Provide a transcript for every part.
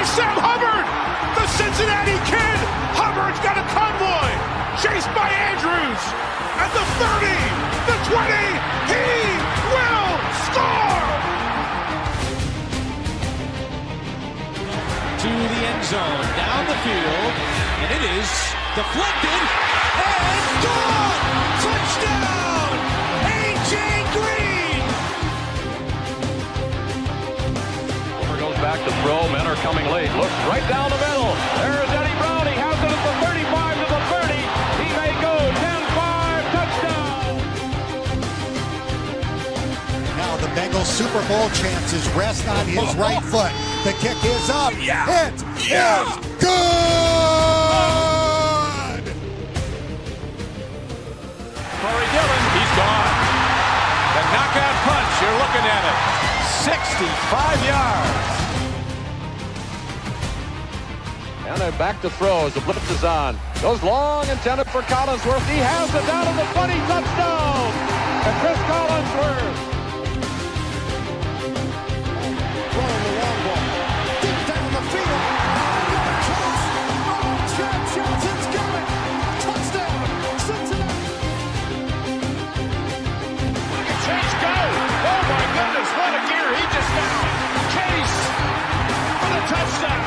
There's Sam Hubbard, the Cincinnati Kid. Hubbard's got a convoy, chased by Andrews. At the 30, the 20, he will score! To the end zone, down the field, and it is deflected, and gone! Touchdown! A.J. Green! Over goes back to throw, men are coming late, looks right down the middle, there's Eddie Brown, he has it at the 35 to the 30, he may go, 10-5, touchdown! Now the Bengals Super Bowl chances rest on his right foot. The kick is up. Yeah. It is good. Corey Dillon, he's gone. The knockout punch, you're looking at it. 65 yards. And they're back to throw as the blitz is on. Goes long, intended for Collinsworth. He has it down to the 20, touchdown. And Chris Collinsworth. Throwing the long ball. Deep down the field. Johnson's got it. Touchdown. Cincinnati. Look at Chase go. Oh my goodness, what a gear he just found. Chase for the touchdown.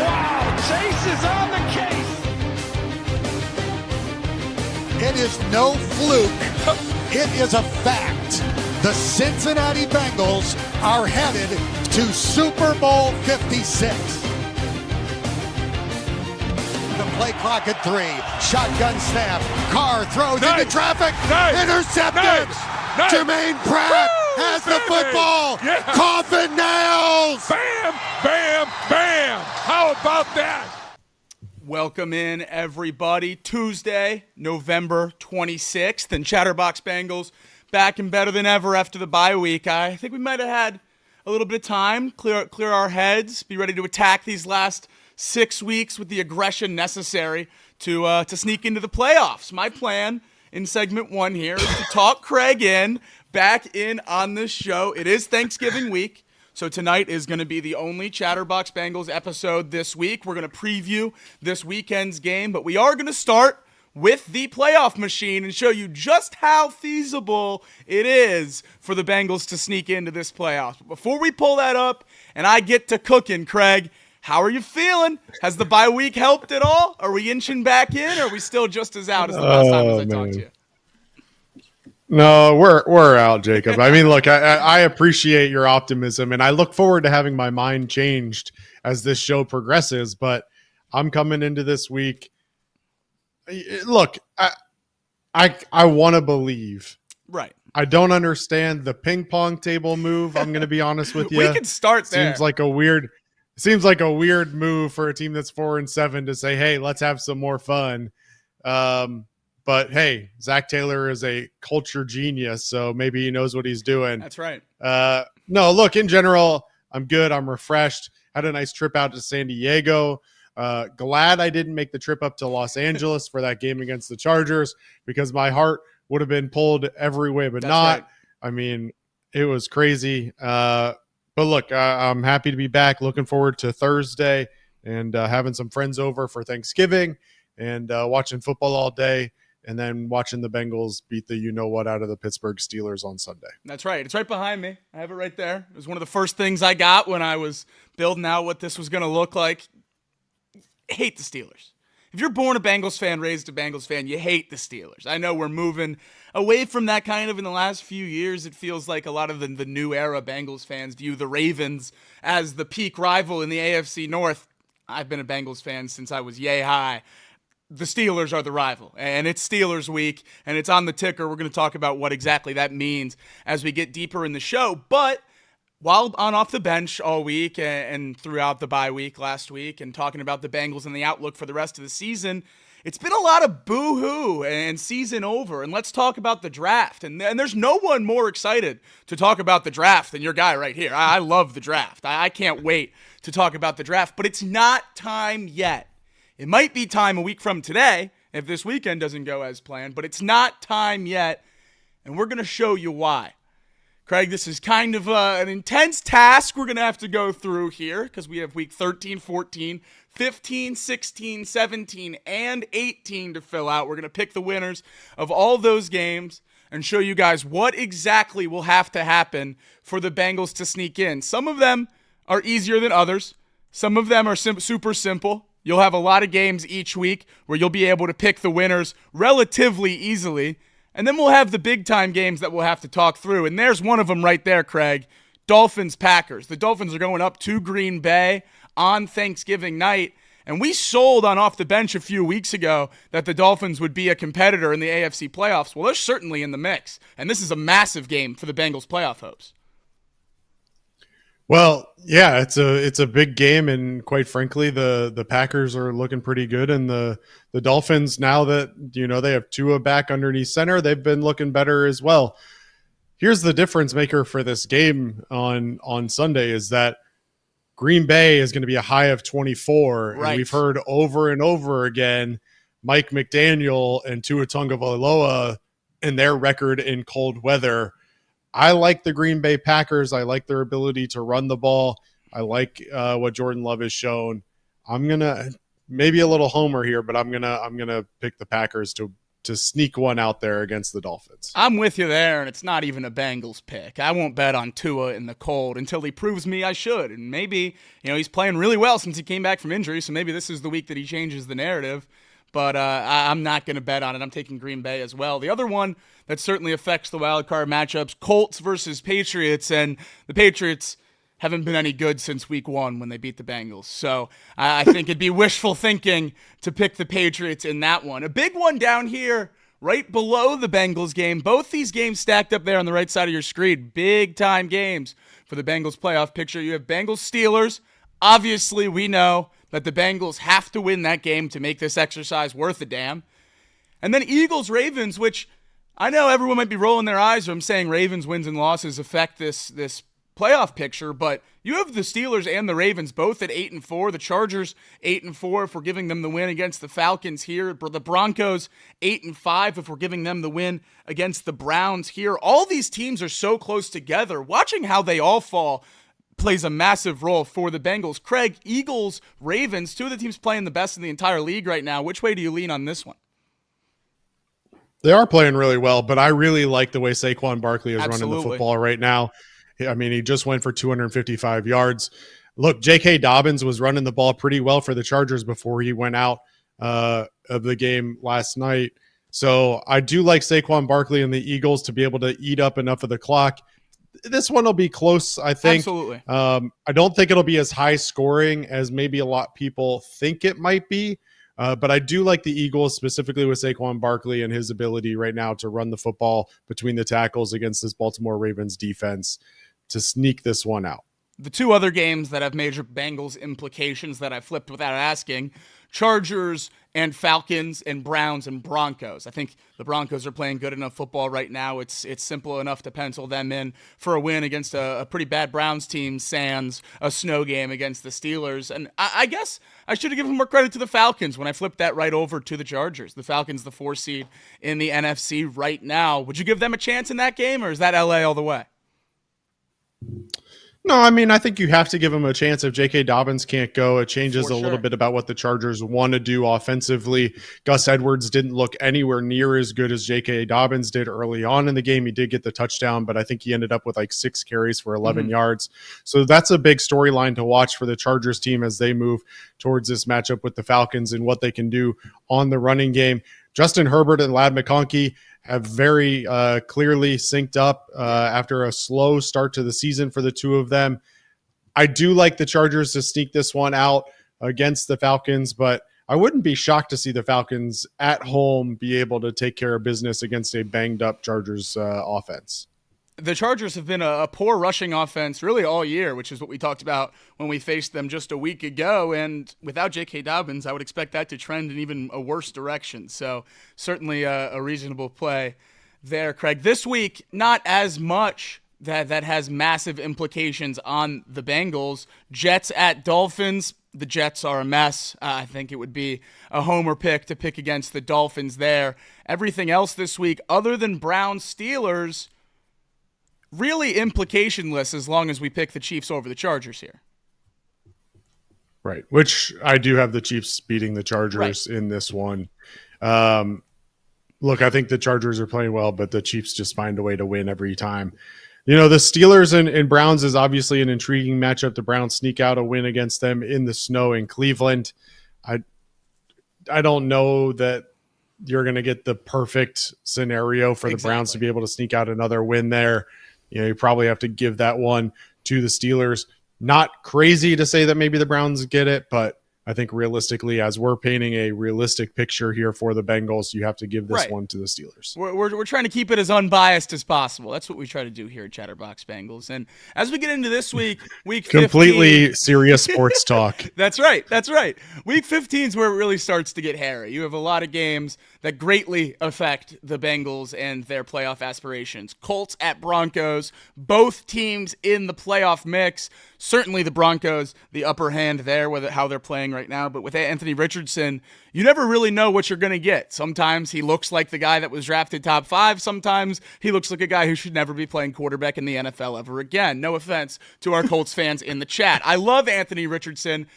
Wow, Chase is on the case. It is no fluke. It is a fact. The Cincinnati Bengals are headed to Super Bowl 56. The play clock at 3. Shotgun snap. Carr throws into traffic. Intercepted. Jermaine Pratt has the football. Yeah. Coffin nails. Bam, bam, bam. How about that? Welcome in, everybody. Tuesday, November 26th, and Chatterbox Bengals back and better than ever after the bye week. I think we might have had a little bit of time, clear our heads, be ready to attack these last 6 weeks with the aggression necessary to sneak into the playoffs. My plan in segment 1 here is to talk Craig back in on this show. It is Thanksgiving week. So tonight is going to be the only Chatterbox Bengals episode this week. We're going to preview this weekend's game, but we are going to start with the playoff machine and show you just how feasible it is for the Bengals to sneak into this playoffs. But before we pull that up and I get to cooking, Craig, how are you feeling? Has the bye week helped at all? Are we inching back in, or are we still just as out as the last time I talked to you? No, we're out, Jacob. I mean, look, I appreciate your optimism, and I look forward to having my mind changed as this show progresses. But I'm coming into this week. Look, I want to believe. Right. I don't understand the ping pong table move. I'm going to be honest with you. We can start there. Seems like a weird move for a team that's 4-7 to say, "Hey, let's have some more fun." But hey, Zach Taylor is a culture genius, so maybe he knows what he's doing. That's right. No, look, in general, I'm good. I'm refreshed. Had a nice trip out to San Diego. Glad I didn't make the trip up to Los Angeles for that game against the Chargers, because my heart would have been pulled every way but That's not. right. I mean, it was crazy. But look, I'm happy to be back. Looking forward to Thursday and having some friends over for Thanksgiving and watching football all day. And then watching the Bengals beat the you-know-what out of the Pittsburgh Steelers on Sunday. That's right. It's right behind me. I have it right there. It was one of the first things I got when I was building out what this was going to look like. Hate the Steelers. If you're born a Bengals fan, raised a Bengals fan, you hate the Steelers. I know we're moving away from that kind of in the last few years. It feels like a lot of the new era Bengals fans view the Ravens as the peak rival in the AFC North. I've been a Bengals fan since I was yay high. The Steelers are the rival, and it's Steelers week, and it's on the ticker. We're going to talk about what exactly that means as we get deeper in the show. But while on off the bench all week and throughout the bye week last week and talking about the Bengals and the outlook for the rest of the season, it's been a lot of boo-hoo and season over. And let's talk about the draft. And there's no one more excited to talk about the draft than your guy right here. I love the draft. I can't wait to talk about the draft, but it's not time yet. It might be time a week from today if this weekend doesn't go as planned, but it's not time yet, and we're going to show you why. Craig, this is kind of an intense task we're going to have to go through here because we have week 13, 14, 15, 16, 17, and 18 to fill out. We're going to pick the winners of all those games and show you guys what exactly will have to happen for the Bengals to sneak in. Some of them are easier than others. Some of them are super simple. You'll have a lot of games each week where you'll be able to pick the winners relatively easily. And then we'll have the big-time games that we'll have to talk through. And there's one of them right there, Craig. Dolphins-Packers. The Dolphins are going up to Green Bay on Thanksgiving night. And we sold on Off the Bench a few weeks ago that the Dolphins would be a competitor in the AFC playoffs. Well, they're certainly in the mix. And this is a massive game for the Bengals' playoff hopes. Well, yeah, it's a big game, and quite frankly, the Packers are looking pretty good, and the Dolphins, now that they have Tua back underneath center, they've been looking better as well. Here's the difference maker for this game on Sunday is that Green Bay is going to be a high of 24, right. And we've heard over and over again Mike McDaniel and Tua Tagovailoa and their record in cold weather. I like the Green Bay Packers. I like their ability to run the ball. I like what Jordan Love has shown. I'm gonna maybe a little homer here, but I'm gonna pick the Packers to sneak one out there against the Dolphins. I'm with you there, and it's not even a Bengals pick. I won't bet on Tua in the cold until he proves me I should. And maybe he's playing really well since he came back from injury, so maybe this is the week that he changes the narrative. But I'm not going to bet on it. I'm taking Green Bay as well. The other one that certainly affects the wild card matchups, Colts versus Patriots. And the Patriots haven't been any good since week 1 when they beat the Bengals. So I think it'd be wishful thinking to pick the Patriots in that one. A big one down here right below the Bengals game. Both these games stacked up there on the right side of your screen. Big-time games for the Bengals playoff picture. You have Bengals-Steelers. Obviously, we know that the Bengals have to win that game to make this exercise worth a damn. And then Eagles-Ravens, which I know everyone might be rolling their eyes when I'm saying Ravens wins and losses affect this playoff picture, but you have the Steelers and the Ravens both at 8-4. The Chargers 8-4 if we're giving them the win against the Falcons here. The Broncos 8-5 if we're giving them the win against the Browns here. All these teams are so close together. Watching how they all fall plays a massive role for the Bengals. Craig, Eagles, Ravens, two of the teams playing the best in the entire league right now. Which way do you lean on this one? They are playing really well, but I really like the way Saquon Barkley is running the football right now. I mean, he just went for 255 yards. Look, J.K. Dobbins was running the ball pretty well for the Chargers before he went out of the game last night. So I do like Saquon Barkley and the Eagles to be able to eat up enough of the clock. This one will be close, I think. Absolutely. I don't think it'll be as high scoring as maybe a lot of people think it might be. But I do like the Eagles, specifically with Saquon Barkley and his ability right now to run the football between the tackles against this Baltimore Ravens defense to sneak this one out. The two other games that have major Bengals implications that I flipped without asking, Chargers and Falcons and Browns and Broncos. I think the Broncos are playing good enough football right now. It's simple enough to pencil them in for a win against a pretty bad Browns team, sans a snow game against the Steelers. And I guess I should have given more credit to the Falcons when I flipped that right over to the Chargers. The Falcons, the 4 seed in the NFC right now. Would you give them a chance in that game, or is that LA all the way? No, I mean, I think you have to give him a chance. If J.K. Dobbins can't go, it changes For a sure. little bit about what the Chargers want to do offensively. Gus Edwards didn't look anywhere near as good as J.K. Dobbins did early on in the game. He did get the touchdown, but I think he ended up with like 6 carries for 11 yards. So that's a big storyline to watch for the Chargers team as they move towards this matchup with the Falcons and what they can do on the running game. Justin Herbert and Ladd McConkey have very clearly synced up after a slow start to the season for the two of them. I do like the Chargers to sneak this one out against the Falcons, but I wouldn't be shocked to see the Falcons at home be able to take care of business against a banged-up Chargers offense. The Chargers have been a poor rushing offense really all year, which is what we talked about when we faced them just a week ago. And without J.K. Dobbins, I would expect that to trend in even a worse direction. So certainly a reasonable play there, Craig. This week, not as much that has massive implications on the Bengals. Jets at Dolphins. The Jets are a mess. I think it would be a homer pick to pick against the Dolphins there. Everything else this week, other than Browns Steelers, really implicationless as long as we pick the Chiefs over the Chargers here. Right, which I do have the Chiefs beating the Chargers in this one. Look, I think the Chargers are playing well, but the Chiefs just find a way to win every time. The Steelers and Browns is obviously an intriguing matchup. The Browns sneak out a win against them in the snow in Cleveland. I don't know that you're going to get the perfect scenario for the Browns to be able to sneak out another win there. You probably have to give that one to the Steelers. Not crazy to say that maybe the Browns get it, but I think realistically, as we're painting a realistic picture here for the Bengals, you have to give this one to the Steelers. We're trying to keep it as unbiased as possible. That's what we try to do here at Chatterbox Bengals. And as we get into this week 15, completely serious sports talk. That's right. Week 15 is where it really starts to get hairy. You have a lot of games that greatly affect the Bengals and their playoff aspirations. Colts at Broncos, both teams in the playoff mix. Certainly the Broncos, the upper hand there with how they're playing right now. But with Anthony Richardson, you never really know what you're going to get. Sometimes he looks like the guy that was drafted top 5. Sometimes he looks like a guy who should never be playing quarterback in the NFL ever again. No offense to our Colts fans in the chat. I love Anthony Richardson.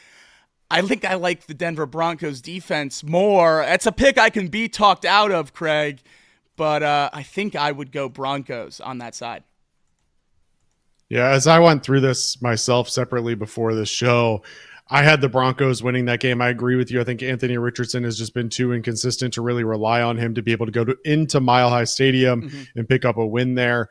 I think I like the Denver Broncos defense more. It's a pick I can be talked out of, Craig, but I think I would go Broncos on that side. Yeah, as I went through this myself separately before the show, I had the Broncos winning that game. I agree with you. I think Anthony Richardson has just been too inconsistent to really rely on him to be able to go into Mile High Stadium and pick up a win there.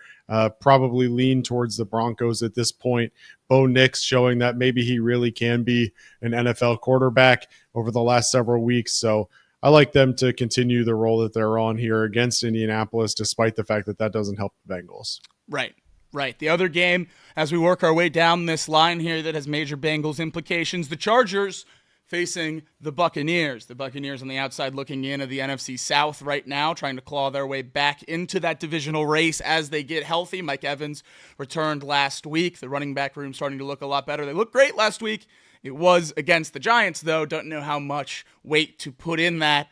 Probably lean towards the Broncos at this point. Bo Nix showing that maybe he really can be an NFL quarterback over the last several weeks. So I like them to continue the role that they're on here against Indianapolis, despite the fact that that doesn't help the Bengals. Right. The other game, as we work our way down this line here that has major Bengals implications, the Chargers facing the Buccaneers. The Buccaneers on the outside looking in of the NFC South right now, trying to claw their way back into that divisional race as they get healthy. Mike Evans returned last week. The running back room starting to look a lot better. They looked great last week. It was against the Giants, though. Don't know how much weight to put in that.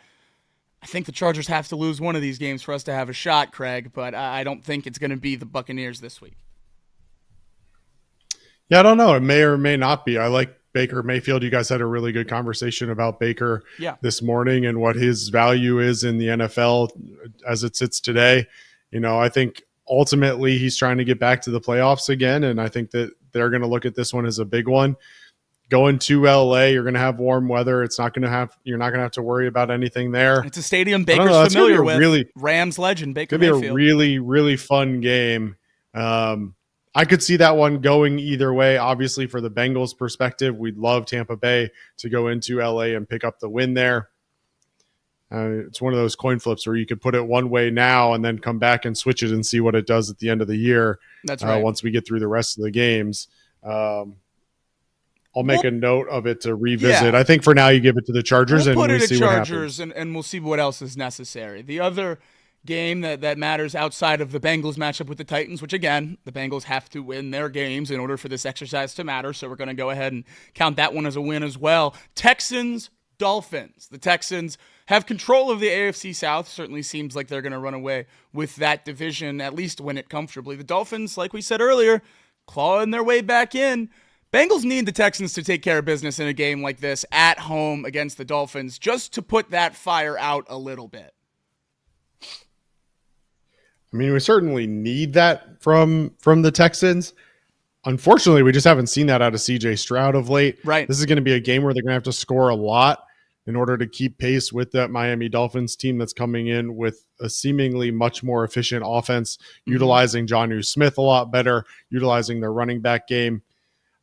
I think the Chargers have to lose one of these games for us to have a shot, Craig, but I don't think it's going to be the Buccaneers this week. Yeah, I don't know. It may or may not be. I like Baker Mayfield. You guys had a really good conversation about Baker this morning and what his value is in the NFL as it sits today. I think ultimately he's trying to get back to the playoffs again, and I think that they're going to look at this one as a big one. Going to LA, you're going to have warm weather. You're not going to have to worry about anything there. It's a stadium Baker's familiar with. Really, Rams legend Baker Mayfield. It's going to be a really, really fun game. I could see that one going either way. Obviously, for the Bengals' perspective, we'd love Tampa Bay to go into LA and pick up the win there. It's one of those coin flips where you could put it one way now and then come back and switch it and see what it does at the end of the year. That's right. Once we get through the rest of the games. I'll make a note of it to revisit. I think for now you give it to the Chargers and we'll see what happens. And we'll see what else is necessary. The other game that matters outside of the Bengals matchup with the Titans, which again, the Bengals have to win their games in order for this exercise to matter. So we're going to go ahead and count that one as a win as well. Texans, Dolphins. The Texans have control of the AFC South. Certainly seems like they're going to run away with that division, at least win it comfortably. The Dolphins, like we said earlier, clawing their way back in. Bengals need the Texans to take care of business in a game like this at home against the Dolphins just to put that fire out a little bit. I mean, we certainly need that from the Texans. Unfortunately, we just haven't seen that out of CJ Stroud of late. Right. This is going to be a game where they're going to have to score a lot in order to keep pace with that Miami Dolphins team that's coming in with a seemingly much more efficient offense, utilizing Jonnu Smith a lot better, utilizing their running back game.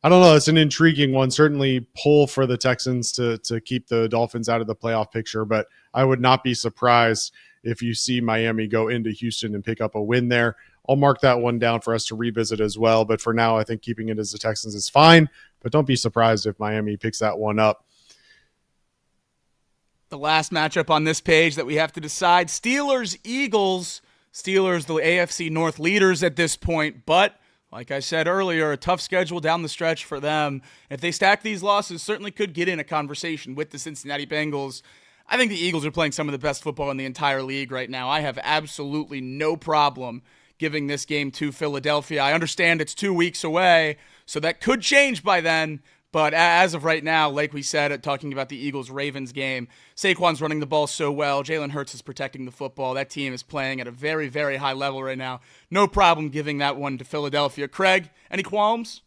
I don't know. It's an intriguing one. Certainly pull for the Texans to keep the Dolphins out of the playoff picture, but I would not be surprised if you see Miami go into Houston and pick up a win there. I'll mark that one down for us to revisit as well. But for now, I think keeping it as the Texans is fine, but don't be surprised if Miami picks that one up. The last matchup on this page that we have to decide, Steelers-Eagles. Steelers, the AFC North leaders at this point, but like I said earlier, a tough schedule down the stretch for them. If they stack these losses, certainly could get in a conversation with the Cincinnati Bengals. I think the Eagles are playing some of the best football in the entire league right now. I have absolutely no problem giving this game to Philadelphia. I understand it's 2 weeks away, so that could change by then. But as of right now, like we said, talking about the Eagles-Ravens game, Saquon's running the ball so well. Jalen Hurts is protecting the football. That team is playing at a very, very high level right now. No problem giving that one to Philadelphia. Craig, any qualms?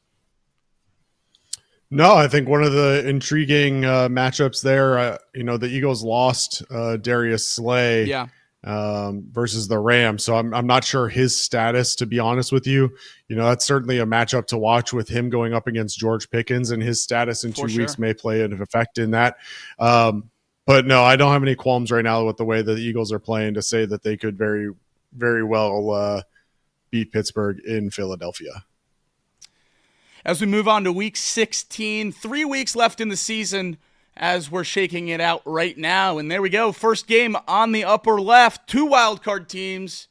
No, I think one of the intriguing matchups there, the Eagles lost Darius Slay versus the Rams. So I'm not sure his status, to be honest with you. That's certainly a matchup to watch with him going up against George Pickens, and his status in 2 weeks may play an effect in that. But no, I don't have any qualms right now with the way that the Eagles are playing to say that they could very, very well beat Pittsburgh in Philadelphia. As we move on to week 16, 3 weeks left in the season as we're shaking it out right now. And there we go. First game on the upper left. 2 wildcard teams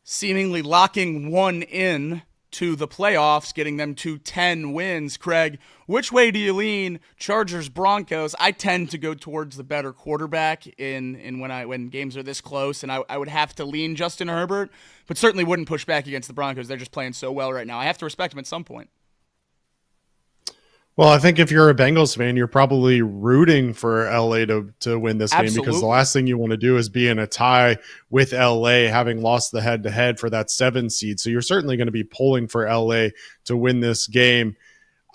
seemingly locking one in to the playoffs, getting them to 10 wins. Craig, which way do you lean? Chargers, Broncos. I tend to go towards the better quarterback when games are this close, and I would have to lean Justin Herbert, but certainly wouldn't push back against the Broncos. They're just playing so well right now. I have to respect them at some point. Well, I think if you're a Bengals fan, you're probably rooting for LA to win this game, because the last thing you want to do is be in a tie with LA, having lost the head-to-head for that 7 seed. So you're certainly going to be pulling for LA to win this game.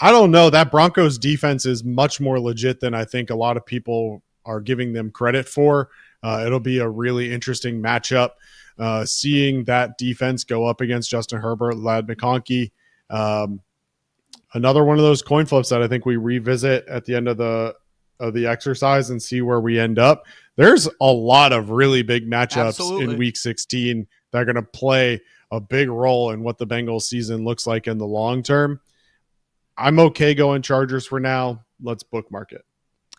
I don't know. That Broncos defense is much more legit than I think a lot of people are giving them credit for. It'll be a really interesting matchup. Seeing that defense go up against Justin Herbert, Ladd McConkey, another one of those coin flips that I think we revisit at the end of the exercise and see where we end up. There's a lot of really big matchups in week 16 that are going to play a big role in what the Bengals season looks like in the long term. I'm okay going Chargers for now. Let's bookmark it.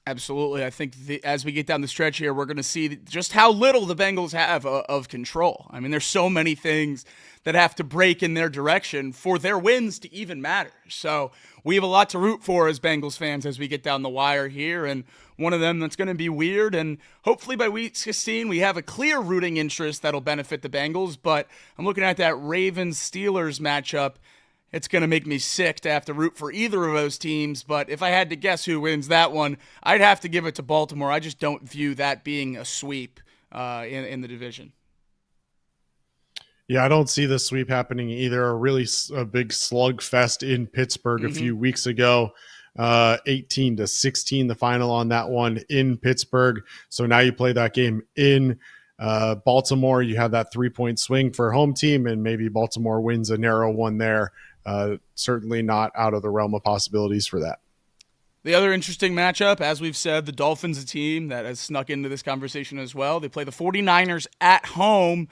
Absolutely. I think as we get down the stretch here, we're going to see just how little the Bengals have of control. I mean, there's so many things that have to break in their direction for their wins to even matter. So we have a lot to root for as Bengals fans as we get down the wire here. And one of them that's going to be weird. And hopefully by week 16, we have a clear rooting interest that'll benefit the Bengals. But I'm looking at that Ravens-Steelers matchup. It's going to make me sick to have to root for either of those teams, but if I had to guess who wins that one, I'd have to give it to Baltimore. I just don't view that being a sweep in the division. Yeah, I don't see the sweep happening either. A big slugfest in Pittsburgh a few weeks ago. 18-16, the final on that one in Pittsburgh. So now you play that game in Baltimore. You have that 3-point swing for home team, and maybe Baltimore wins a narrow one there. Certainly not out of the realm of possibilities for that. The other interesting matchup, as we've said, the Dolphins, a team that has snuck into this conversation as well. They play the 49ers at home.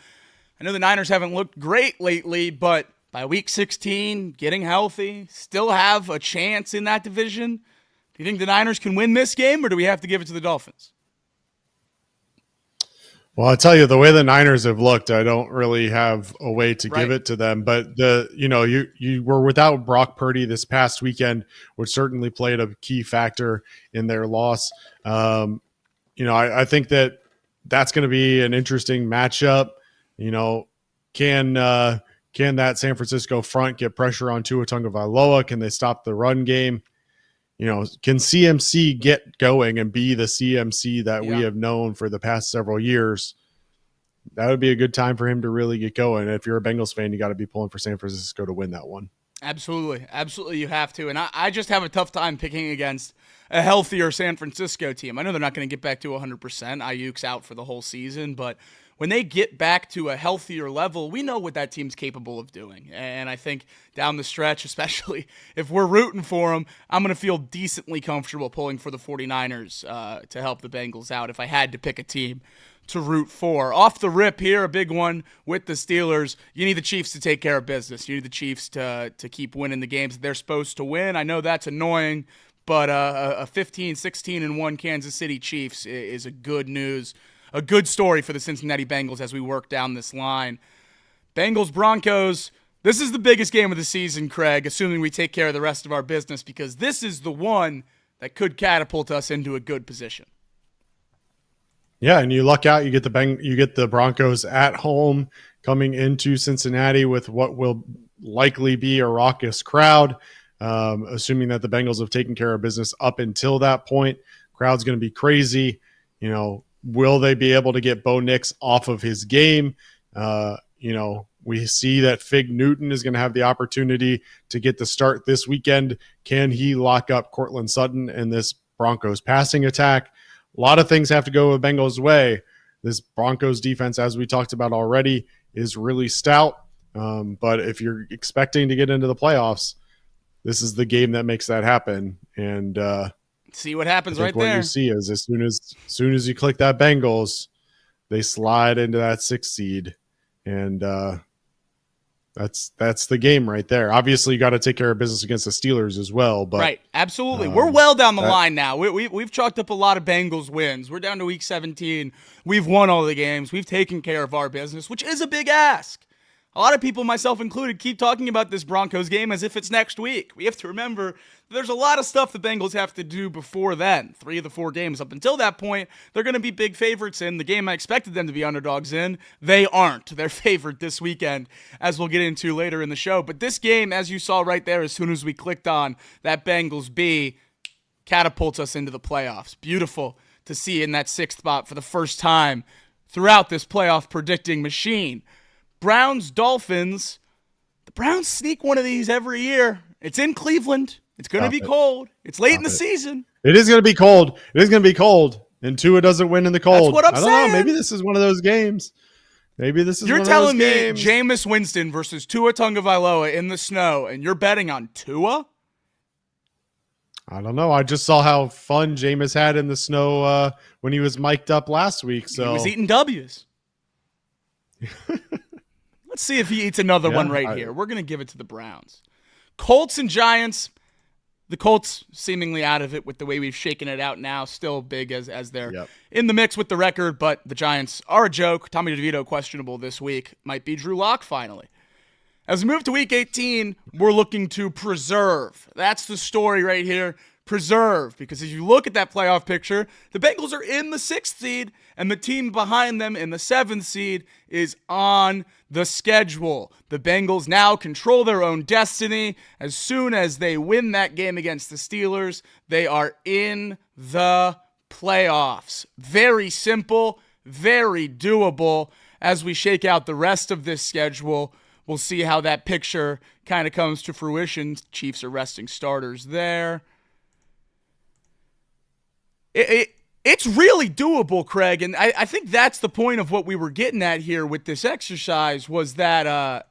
I know the Niners haven't looked great lately, but by week 16, getting healthy, still have a chance in that division. Do you think the Niners can win this game, or do we have to give it to the Dolphins? Well, I'll tell you, the way the Niners have looked, I don't really have a way to give it to them. But you were without Brock Purdy this past weekend, which certainly played a key factor in their loss. I think that's going to be an interesting matchup. Can that San Francisco front get pressure on Tua Tagovailoa? Can they stop the run game? Can CMC get going and be the CMC that we have known for the past several years? That would be a good time for him to really get going. If you're a Bengals fan, you got to be pulling for San Francisco to win that one. Absolutely. Absolutely, you have to. And I just have a tough time picking against a healthier San Francisco team. I know they're not going to get back to 100%. Ayuk's out for the whole season, but when they get back to a healthier level, we know what that team's capable of doing. And I think down the stretch, especially if we're rooting for them, I'm going to feel decently comfortable pulling for the 49ers to help the Bengals out if I had to pick a team to root for. Off the rip here, a big one with the Steelers. You need the Chiefs to take care of business. You need the Chiefs to keep winning the games that they're supposed to win. I know that's annoying, but a 15-16-1 Kansas City Chiefs is a good story for the Cincinnati Bengals as we work down this line. Bengals-Broncos, this is the biggest game of the season, Craig, assuming we take care of the rest of our business, because this is the one that could catapult us into a good position. Yeah, and you luck out. You get the Broncos at home, coming into Cincinnati with what will likely be a raucous crowd, assuming that the Bengals have taken care of business up until that point. Crowd's going to be crazy. Will they be able to get Bo Nix off of his game? We see that Fig Newton is going to have the opportunity to get the start this weekend. Can he lock up Cortland Sutton in this Broncos passing attack? A lot of things have to go the Bengals' way. This Broncos defense, as we talked about already, is really stout. But if you're expecting to get into the playoffs, this is the game that makes that happen. And see what happens right what there. You see is as soon as you click that Bengals, they slide into that 6th seed. And that's the game right there. Obviously, you got to take care of business against the Steelers as well. But right, absolutely. We're well down the line now. We've chalked up a lot of Bengals wins. We're down to week 17. We've won all the games. We've taken care of our business, which is a big ask. A lot of people, myself included, keep talking about this Broncos game as if it's next week. We have to remember there's a lot of stuff the Bengals have to do before then. 3 of the 4 games up until that point, they're going to be big favorites in. The game I expected them to be underdogs in, they aren't. They're favored this weekend, as we'll get into later in the show. But this game, as you saw right there, as soon as we clicked on that Bengals B, catapults us into the playoffs. Beautiful to see in that 6th spot for the first time throughout this playoff predicting machine. Browns, Dolphins. The Browns sneak one of these every year. It's in Cleveland. It's going to be cold. It's late in the season. It is going to be cold. It is going to be cold. And Tua doesn't win in the cold. That's what I'm I don't saying. know. Maybe this is one of those games. You're telling me Jameis Winston versus Tua Tagovailoa in the snow, and you're betting on Tua? I don't know. I just saw how fun Jameis had in the snow when he was mic'd up last week. So he was eating W's. Let's see if he eats another one here. We're going to give it to the Browns. Colts and Giants. The Colts seemingly out of it with the way we've shaken it out now. Still big as they're in the mix with the record, but the Giants are a joke. Tommy DeVito questionable this week. Might be Drew Lock finally. As we move to week 18, we're looking to preserve. That's the story right here. Preserve. Because if you look at that playoff picture, the Bengals are in the 6th seed, and the team behind them in the 7th seed is on the schedule. The Bengals now control their own destiny. As soon as they win that game against the Steelers, they are in the playoffs. Very simple, very doable. As we shake out the rest of this schedule, we'll see how that picture kind of comes to fruition. Chiefs are resting starters there. It's really doable, Craig, and I think that's the point of what we were getting at here with this exercise was that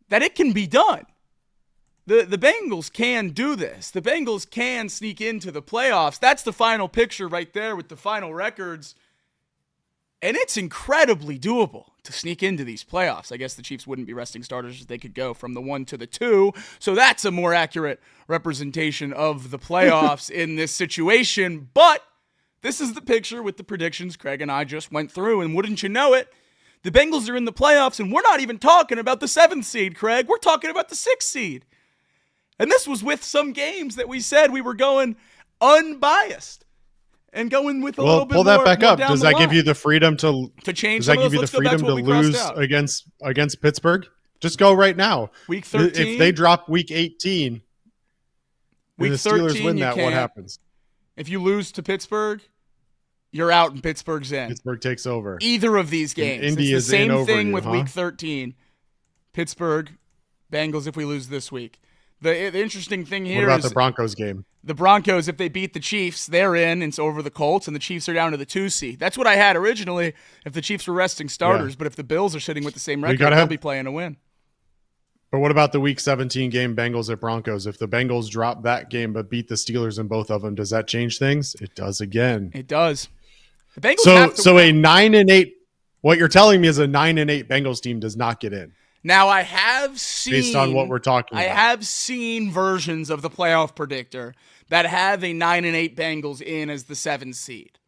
it can be done. The Bengals can do this. The Bengals can sneak into the playoffs. That's the final picture right there with the final records, and it's incredibly doable to sneak into these playoffs. I guess the Chiefs wouldn't be resting starters. They could go from the 1 to the 2, so that's a more accurate representation of the playoffs in this situation, but this is the picture with the predictions Craig and I just went through, and wouldn't you know it, the Bengals are in the playoffs, and we're not even talking about the 7th seed, Craig. We're talking about the 6th seed. And this was with some games that we said we were going unbiased and going with a little bit more. Pull that back up. Does that give you the freedom to change? Does that give you the freedom to lose against Pittsburgh? Just go right now. Week 13. If they drop week 18, week the 13, Steelers win that, what happens? If you lose to Pittsburgh, you're out and Pittsburgh's in. Pittsburgh takes over. Either of these games. Indy it's the is same thing with huh? week 13. Pittsburgh, Bengals if we lose this week. The interesting thing here is... What about the Broncos game? The Broncos, if they beat the Chiefs, they're in. It's over the Colts, and the Chiefs are down to the 2 seed. That's what I had originally if the Chiefs were resting starters, but if the Bills are sitting with the same record, they'll be playing to win. But what about the week 17 game, Bengals at Broncos? If the Bengals drop that game but beat the Steelers in both of them, does that change things? It does again. It does. The Bengals so a 9-8, what you're telling me is a 9-8 Bengals team does not get in. Now, I have seen, based on what we're talking about, I have seen versions of the playoff predictor that have a 9-8 Bengals in as the 7th seed.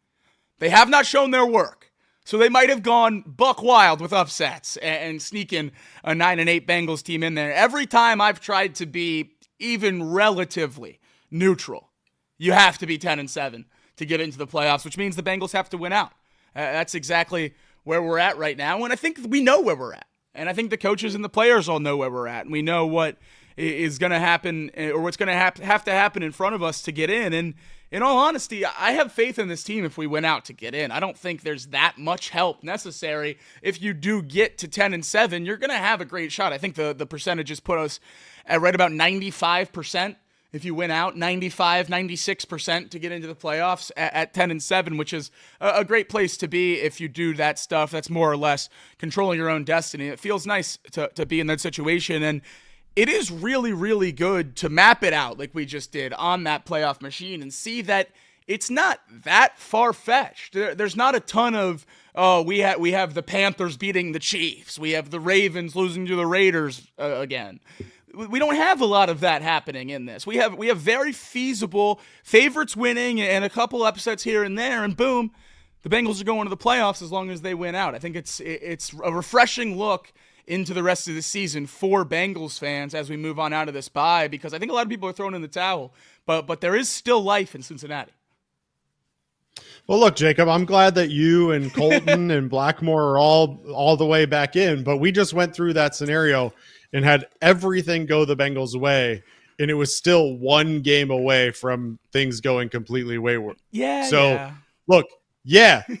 They have not shown their work. So they might have gone buck wild with upsets and sneaking a 9-8 Bengals team in there. Every time I've tried to be even relatively neutral, you have to be 10-7 to get into the playoffs, which means the Bengals have to win out. That's exactly where we're at right now, and I think we know where we're at. And I think the coaches and the players all know where we're at. And we know what is going to happen, or what's going to have to happen in front of us to get in. And in all honesty, I have faith in this team if we went out to get in. I don't think there's that much help necessary. If you do get to 10-7, you're going to have a great shot. I think the percentages put us at right about 95%. If you win out, 95, 96% to get into the playoffs at 10-7, which is a great place to be if you do that stuff. That's more or less controlling your own destiny. It feels nice to be in that situation, and it is really, really good to map it out like we just did on that playoff machine and see that it's not that far-fetched. There's not a ton of, we have the Panthers beating the Chiefs. We have the Ravens losing to the Raiders again. We don't have a lot of that happening in this. We have very feasible favorites winning and a couple upsets here and there, and boom, the Bengals are going to the playoffs as long as they win out. I think it's a refreshing look into the rest of the season for Bengals fans as we move on out of this bye, because I think a lot of people are throwing in the towel, but there is still life in Cincinnati. Well, look, Jacob, I'm glad that you and Colton and Blackmore are all the way back in, but we just went through that scenario and had everything go the Bengals' way, and it was still one game away from things going completely wayward. Yeah. So, look,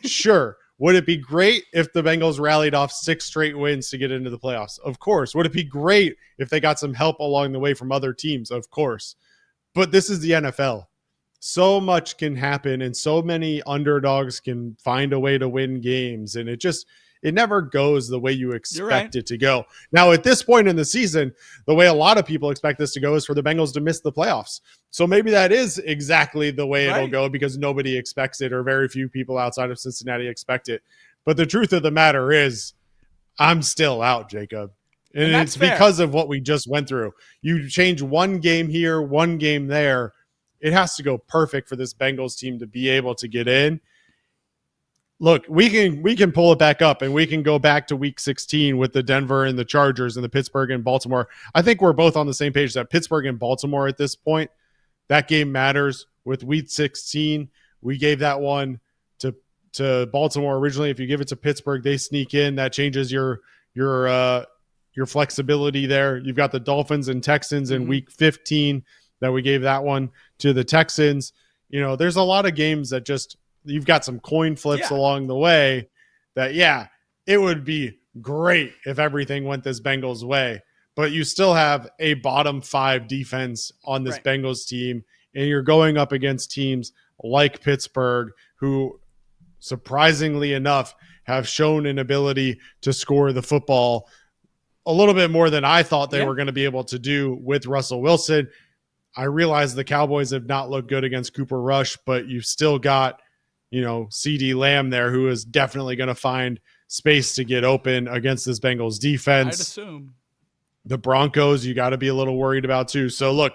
sure. Would it be great if the Bengals rallied off 6 straight wins to get into the playoffs? Of course. Would it be great if they got some help along the way from other teams? Of course. But this is the NFL. So much can happen, and so many underdogs can find a way to win games, and it never goes the way you expect it to go. Now, at this point in the season, the way a lot of people expect this to go is for the Bengals to miss the playoffs. So maybe that is exactly the way it'll go, because nobody expects it, or very few people outside of Cincinnati expect it. But the truth of the matter is, I'm still out, Jacob. And it's fair, because of what we just went through. You change one game here, one game there. It has to go perfect for this Bengals team to be able to get in. Look, we can pull it back up, and we can go back to week 16 with the Denver and the Chargers and the Pittsburgh and Baltimore. I think we're both on the same page that Pittsburgh and Baltimore at this point, that game matters. With week 16, we gave that one to Baltimore originally. If you give it to Pittsburgh, they sneak in. That changes your flexibility there. You've got the Dolphins and Texans in week 15 that we gave that one to the Texans. You know, there's a lot of games that just you've got some coin flips along the way that, it would be great if everything went this Bengals way, but you still have a bottom 5 defense on this Bengals team, and you're going up against teams like Pittsburgh, who surprisingly enough have shown an ability to score the football a little bit more than I thought they were going to be able to do with Russell Wilson. I realize the Cowboys have not looked good against Cooper Rush, but you've still got, CeeDee Lamb there, who is definitely going to find space to get open against this Bengals defense. I'd assume. The Broncos, you got to be a little worried about too. So look,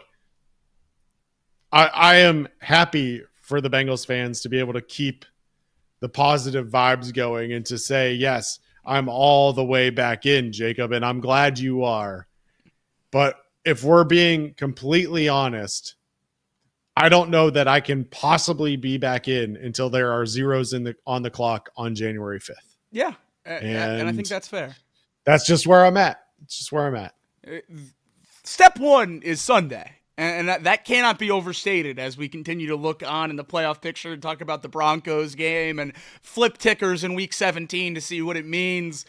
I am happy for the Bengals fans to be able to keep the positive vibes going and to say, yes, I'm all the way back in, Jacob, and I'm glad you are. But if we're being completely honest, I don't know that I can possibly be back in until there are zeros on the clock on January 5th. Yeah, and I think that's fair. That's just where I'm at. It's just where I'm at. Step 1 is Sunday, and that cannot be overstated as we continue to look on in the playoff picture and talk about the Broncos game and flip tickers in week 17 to see what it means.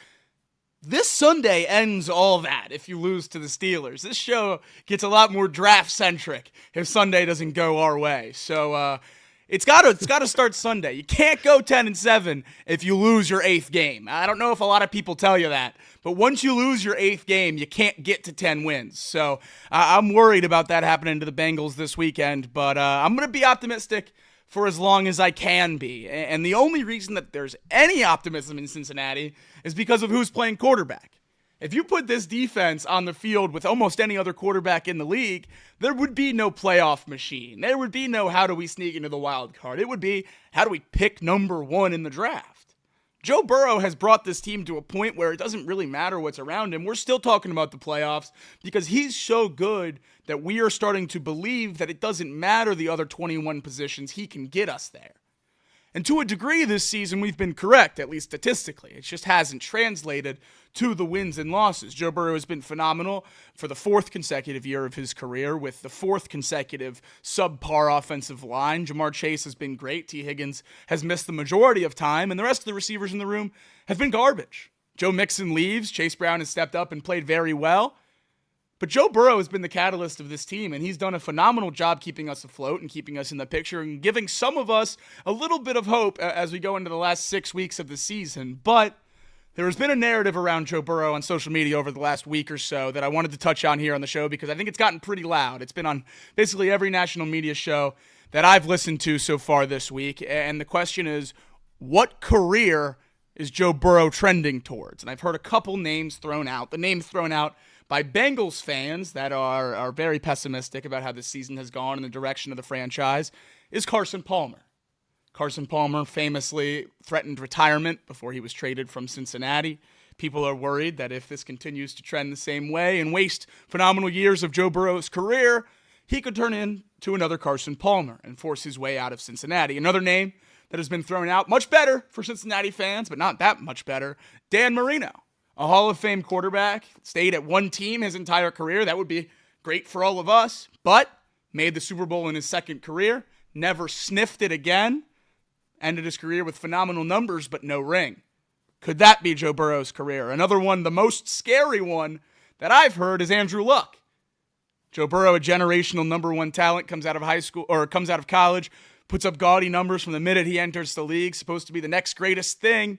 This Sunday ends all that if you lose to the Steelers. This show gets a lot more draft-centric if Sunday doesn't go our way. So it's got to start Sunday. You can't go 10-7 if you lose your 8th game. I don't know if a lot of people tell you that, but once you lose your 8th game, you can't get to 10 wins. So I'm worried about that happening to the Bengals this weekend, but I'm going to be optimistic for as long as I can be. And the only reason that there's any optimism in Cincinnati is because of who's playing quarterback. If you put this defense on the field with almost any other quarterback in the league, there would be no playoff machine. There would be no how do we sneak into the wild card. It would be how do we pick number 1 in the draft. Joe Burrow has brought this team to a point where it doesn't really matter what's around him. We're still talking about the playoffs because he's so good that we are starting to believe that it doesn't matter the other 21 positions. He can get us there. And to a degree this season, we've been correct, at least statistically. It just hasn't translated to the wins and losses. Joe Burrow has been phenomenal for the 4th consecutive year of his career with the 4th consecutive subpar offensive line. Jamar Chase has been great. T. Higgins has missed the majority of time, and the rest of the receivers in the room have been garbage. Joe Mixon leaves. Chase Brown has stepped up and played very well. But Joe Burrow has been the catalyst of this team, and he's done a phenomenal job keeping us afloat and keeping us in the picture and giving some of us a little bit of hope as we go into the last 6 weeks of the season. But there has been a narrative around Joe Burrow on social media over the last week or so that I wanted to touch on here on the show because I think it's gotten pretty loud. It's been on basically every national media show that I've listened to so far this week. And the question is, what career is Joe Burrow trending towards? And I've heard a couple names thrown out. The names thrown out by Bengals fans that are very pessimistic about how this season has gone in the direction of the franchise is Carson Palmer. Carson Palmer famously threatened retirement before he was traded from Cincinnati. People are worried that if this continues to trend the same way and waste phenomenal years of Joe Burrow's career, he could turn into another Carson Palmer and force his way out of Cincinnati. Another name that has been thrown out, much better for Cincinnati fans, but not that much better, Dan Marino. A Hall of Fame quarterback, stayed at one team his entire career. That would be great for all of us, but made the Super Bowl in his 2nd career, never sniffed it again, ended his career with phenomenal numbers, but no ring. Could that be Joe Burrow's career? Another one, the most scary one that I've heard is Andrew Luck. Joe Burrow, a generational number 1 talent, comes out of college, puts up gaudy numbers from the minute he enters the league, supposed to be the next greatest thing.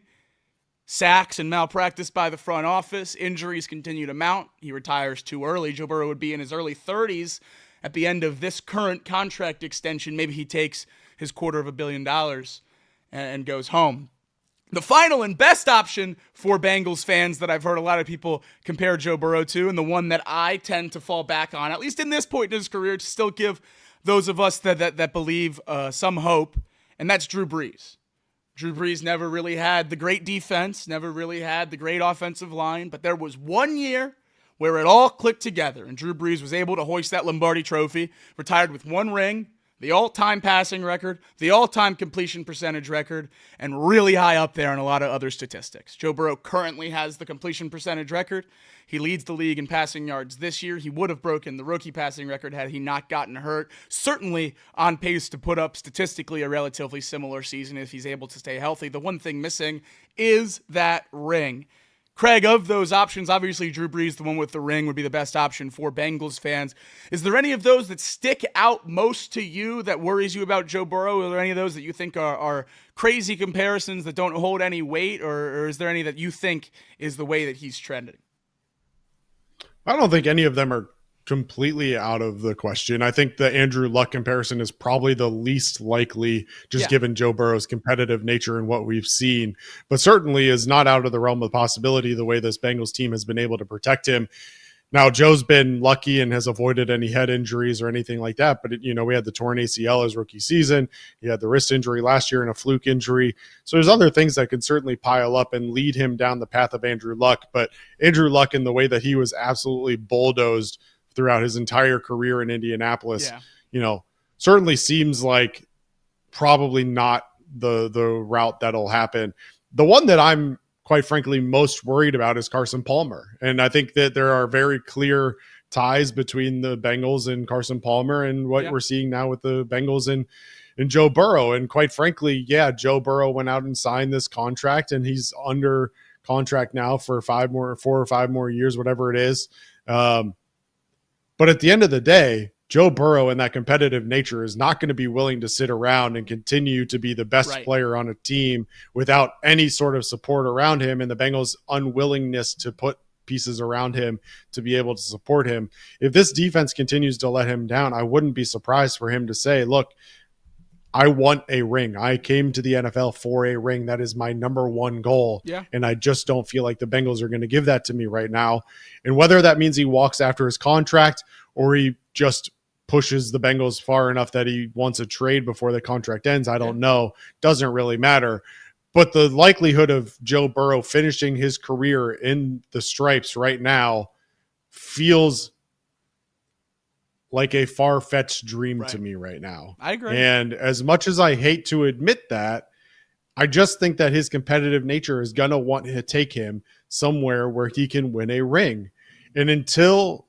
Sacks and malpractice by the front office. Injuries continue to mount. He retires too early. Joe Burrow would be in his early 30s at the end of this current contract extension. Maybe he takes his $250 million and goes home. The final and best option for Bengals fans that I've heard a lot of people compare Joe Burrow to, and the one that I tend to fall back on, at least in this point in his career, to still give those of us that believe some hope, and that's Drew Brees. Drew Brees never really had the great defense, never really had the great offensive line, but there was one year where it all clicked together, and Drew Brees was able to hoist that Lombardi trophy, retired with 1 ring, the all-time passing record, the all-time completion percentage record, and really high up there in a lot of other statistics. Joe Burrow currently has the completion percentage record. He leads the league in passing yards this year. He would have broken the rookie passing record had he not gotten hurt. Certainly on pace to put up statistically a relatively similar season if he's able to stay healthy. The one thing missing is that ring. Craig, of those options, obviously Drew Brees, the one with the ring, would be the best option for Bengals fans. Is there any of those that stick out most to you that worries you about Joe Burrow? Are there any of those that you think are crazy comparisons that don't hold any weight? Or is there any that you think is the way that he's trending? I don't think any of them are completely out of the question. I think the Andrew Luck comparison is probably the least likely, just given Joe Burrow's competitive nature and what we've seen, but certainly is not out of the realm of possibility the way this Bengals team has been able to protect him. Now, Joe's been lucky and has avoided any head injuries or anything like that. But, we had the torn ACL his rookie season. He had the wrist injury last year and a fluke injury. So there's other things that could certainly pile up and lead him down the path of Andrew Luck. But Andrew Luck, in the way that he was absolutely bulldozed throughout his entire career in Indianapolis, certainly seems like probably not the route that'll happen. The one that I'm quite frankly most worried about is Carson Palmer. And I think that there are very clear ties between the Bengals and Carson Palmer and what we're seeing now with the Bengals and Joe Burrow. And quite frankly, Joe Burrow went out and signed this contract and he's under contract now for 4 or 5 more years, whatever it is. But at the end of the day, Joe Burrow and that competitive nature is not going to be willing to sit around and continue to be the best player on a team without any sort of support around him, and the Bengals' unwillingness to put pieces around him to be able to support him. If this defense continues to let him down, I wouldn't be surprised for him to say, look, I want a ring. I came to the NFL for a ring. That is my number one goal. And I just don't feel like the Bengals are going to give that to me right now. And whether that means he walks after his contract or he just pushes the Bengals far enough that he wants a trade before the contract ends, I don't know. Doesn't really matter. But the likelihood of Joe Burrow finishing his career in the stripes right now feels like a far-fetched dream to me right now. I agree. And as much as I hate to admit that, I just think that his competitive nature is going to want to take him somewhere where he can win a ring. And until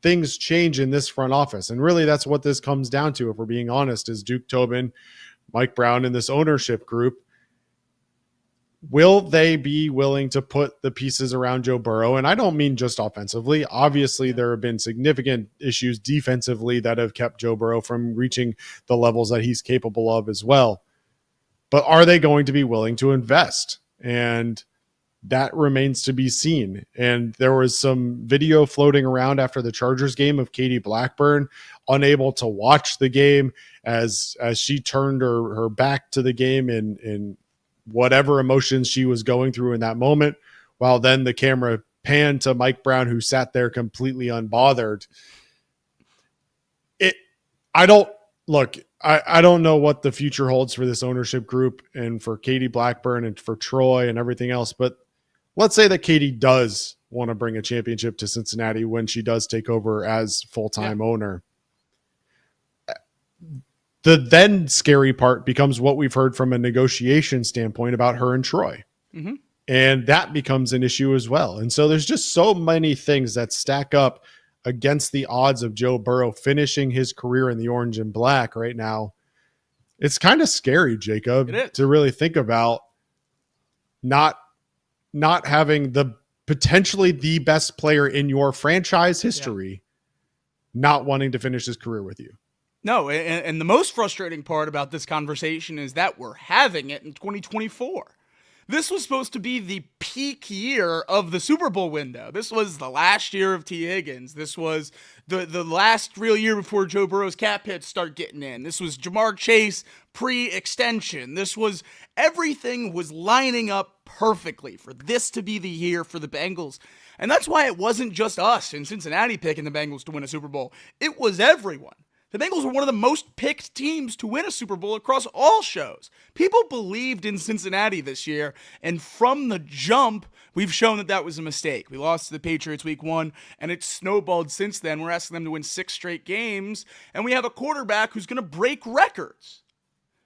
things change in this front office, and really that's what this comes down to, if we're being honest, is Duke Tobin, Mike Brown, and this ownership group. Will they be willing to put the pieces around Joe Burrow? And I don't mean just offensively. Obviously, there have been significant issues defensively that have kept Joe Burrow from reaching the levels that he's capable of as well. But are they going to be willing to invest? And that remains to be seen. And there was some video floating around after the Chargers game of Katie Blackburn unable to watch the game as she turned her back to the game in whatever emotions she was going through in that moment, while then the camera panned to Mike Brown, who sat there completely unbothered. I don't know what the future holds for this ownership group and for Katie Blackburn and for Troy and everything else. But let's say that Katie does want to bring a championship to Cincinnati when she does take over as full-time owner. The then scary part becomes what we've heard from a negotiation standpoint about her and Troy. Mm-hmm. And that becomes an issue as well. And so there's just so many things that stack up against the odds of Joe Burrow finishing his career in the orange and black right now. It's kind of scary, Jacob, to really think about not having the potentially the best player in your franchise history not wanting to finish his career with you. No, and the most frustrating part about this conversation is that we're having it in 2024. This was supposed to be the peak year of the Super Bowl window. This was the last year of T. Higgins. This was the last real year before Joe Burrow's cap hits start getting in. This was Jamar Chase pre-extension. Everything was lining up perfectly for this to be the year for the Bengals. And that's why it wasn't just us in Cincinnati picking the Bengals to win a Super Bowl. It was everyone. The Bengals were one of the most picked teams to win a Super Bowl across all shows. People believed in Cincinnati this year, and from the jump, we've shown that was a mistake. We lost to the Patriots week 1, and it's snowballed since then. We're asking them to win 6 straight games, and we have a quarterback who's going to break records.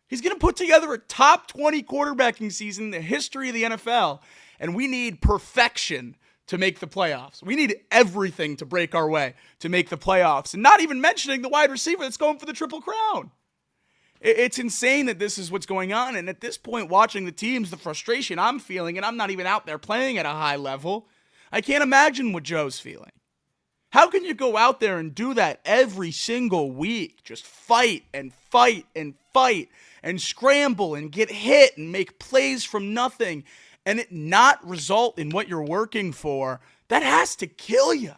He's going to put together a top 20 quarterbacking season in the history of the NFL, and we need perfection to make the playoffs. We need everything to break our way to make the playoffs, and not even mentioning the wide receiver that's going for the Triple Crown. It's insane that this is what's going on, and at this point, watching the teams, the frustration I'm feeling, and I'm not even out there playing at a high level, I can't imagine what Joe's feeling. How can you go out there and do that every single week? Just fight and fight and fight and scramble and get hit and make plays from nothing, and it not result in what you're working for. That has to kill you.